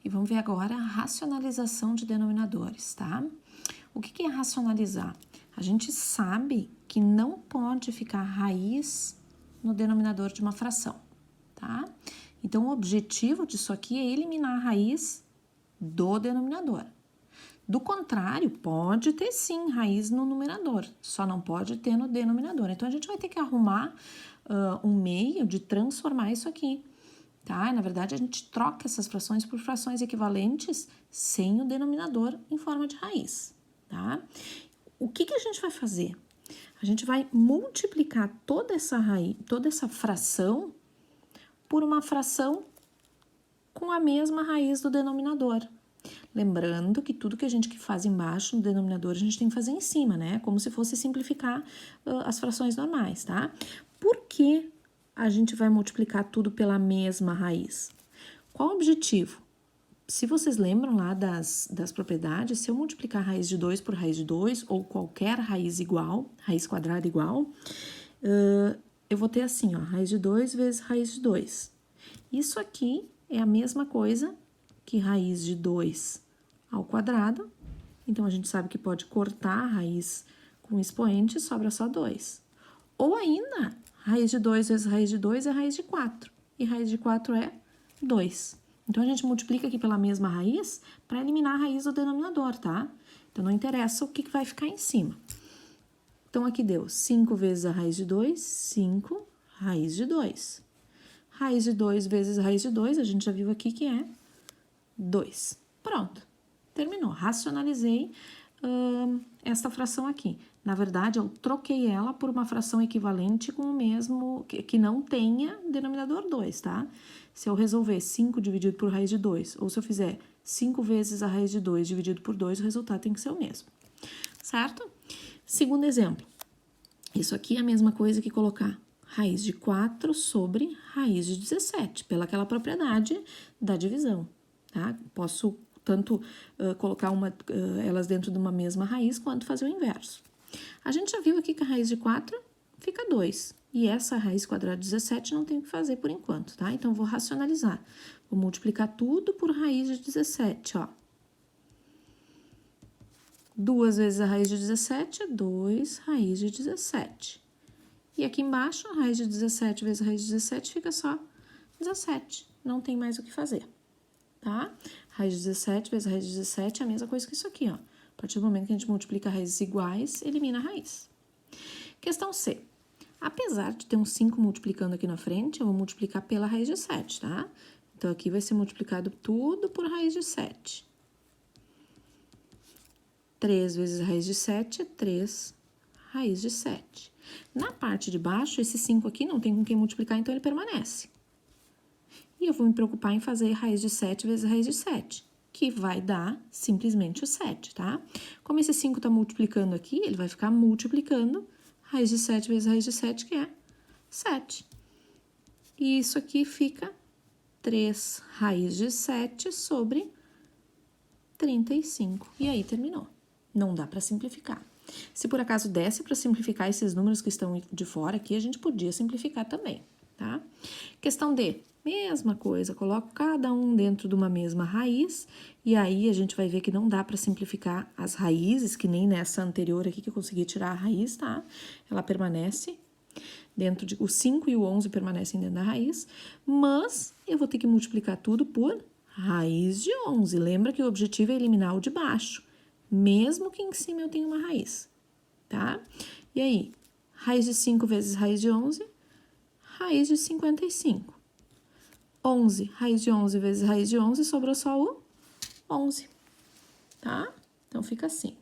E vamos ver agora a racionalização de denominadores, tá? O que é racionalizar? A gente sabe que não pode ficar raiz no denominador de uma fração, tá? Então, o objetivo disso aqui é eliminar a raiz do denominador. Do contrário, pode ter sim raiz no numerador, só não pode ter no denominador. Então, a gente vai ter que arrumar um meio de transformar isso aqui, tá? Na verdade, a gente troca essas frações por frações equivalentes sem o denominador em forma de raiz, tá? O que a gente vai fazer? A gente vai multiplicar toda essa fração por uma fração com a mesma raiz do denominador. Lembrando que tudo que a gente faz embaixo no denominador, a gente tem que fazer em cima, né? Como se fosse simplificar as frações normais, tá? Por que a gente vai multiplicar tudo pela mesma raiz? Qual o objetivo? Se vocês lembram lá das propriedades, se eu multiplicar raiz de 2 por raiz de 2, ou qualquer raiz igual, raiz quadrada igual, eu vou ter assim, ó, raiz de 2 vezes raiz de 2. Isso aqui é a mesma coisa que raiz de 2 ao quadrado. Então, a gente sabe que pode cortar a raiz com expoente e sobra só 2. Ou ainda, raiz de 2 vezes raiz de 2 é raiz de 4. E raiz de 4 é 2. Então, a gente multiplica aqui pela mesma raiz para eliminar a raiz do denominador, tá? Então, não interessa o que vai ficar em cima. Então, aqui deu 5 vezes a raiz de 2, 5 raiz de 2. Raiz de 2 vezes raiz de 2, a gente já viu aqui que é 2. Pronto, terminou. Racionalizei esta fração aqui. Na verdade, eu troquei ela por uma fração equivalente com o mesmo, que não tenha denominador 2, tá? Se eu resolver 5 dividido por raiz de 2, ou se eu fizer 5 vezes a raiz de 2 dividido por 2, o resultado tem que ser o mesmo, certo? Segundo exemplo. Isso aqui é a mesma coisa que colocar raiz de 4 sobre raiz de 17, pelaquela propriedade da divisão, tá? Posso tanto colocar elas dentro de uma mesma raiz, quanto fazer o inverso. A gente já viu aqui que a raiz de 4 fica 2, e essa raiz quadrada de 17 não tem o que fazer por enquanto, tá? Então, vou racionalizar. Vou multiplicar tudo por raiz de 17, ó. 2 vezes a raiz de 17 é 2 raiz de 17. E aqui embaixo, a raiz de 17 vezes a raiz de 17 fica só 17. Não tem mais o que fazer, tá? Raiz de 17 vezes a raiz de 17 é a mesma coisa que isso aqui, ó. A partir do momento que a gente multiplica raízes iguais, elimina a raiz. Questão C. Apesar de ter um 5 multiplicando aqui na frente, eu vou multiplicar pela raiz de 7, tá? Então, aqui vai ser multiplicado tudo por raiz de 7. 3 vezes a raiz de 7 é 3 raiz de 7. Na parte de baixo, esse 5 aqui não tem com quem multiplicar, então ele permanece. E eu vou me preocupar em fazer raiz de 7 vezes raiz de 7, que vai dar simplesmente o 7, tá? Como esse 5 tá multiplicando aqui, ele vai ficar multiplicando raiz de 7 vezes raiz de 7, que é 7. E isso aqui fica 3 raiz de 7 sobre 35. E aí, terminou. Não dá para simplificar. Se por acaso desse para simplificar esses números que estão de fora aqui, a gente podia simplificar também, tá? Questão D. Mesma coisa, coloco cada um dentro de uma mesma raiz, e aí a gente vai ver que não dá para simplificar as raízes, que nem nessa anterior aqui que eu consegui tirar a raiz, tá? Ela permanece dentro de... O 5 e o 11 permanecem dentro da raiz, mas eu vou ter que multiplicar tudo por raiz de 11. Lembra que o objetivo é eliminar o de baixo, mesmo que em cima eu tenha uma raiz, tá? E aí, raiz de 5 vezes raiz de 11, raiz de 55. 11, raiz de 11 vezes raiz de 11, sobrou só o 11, tá? Então, fica assim.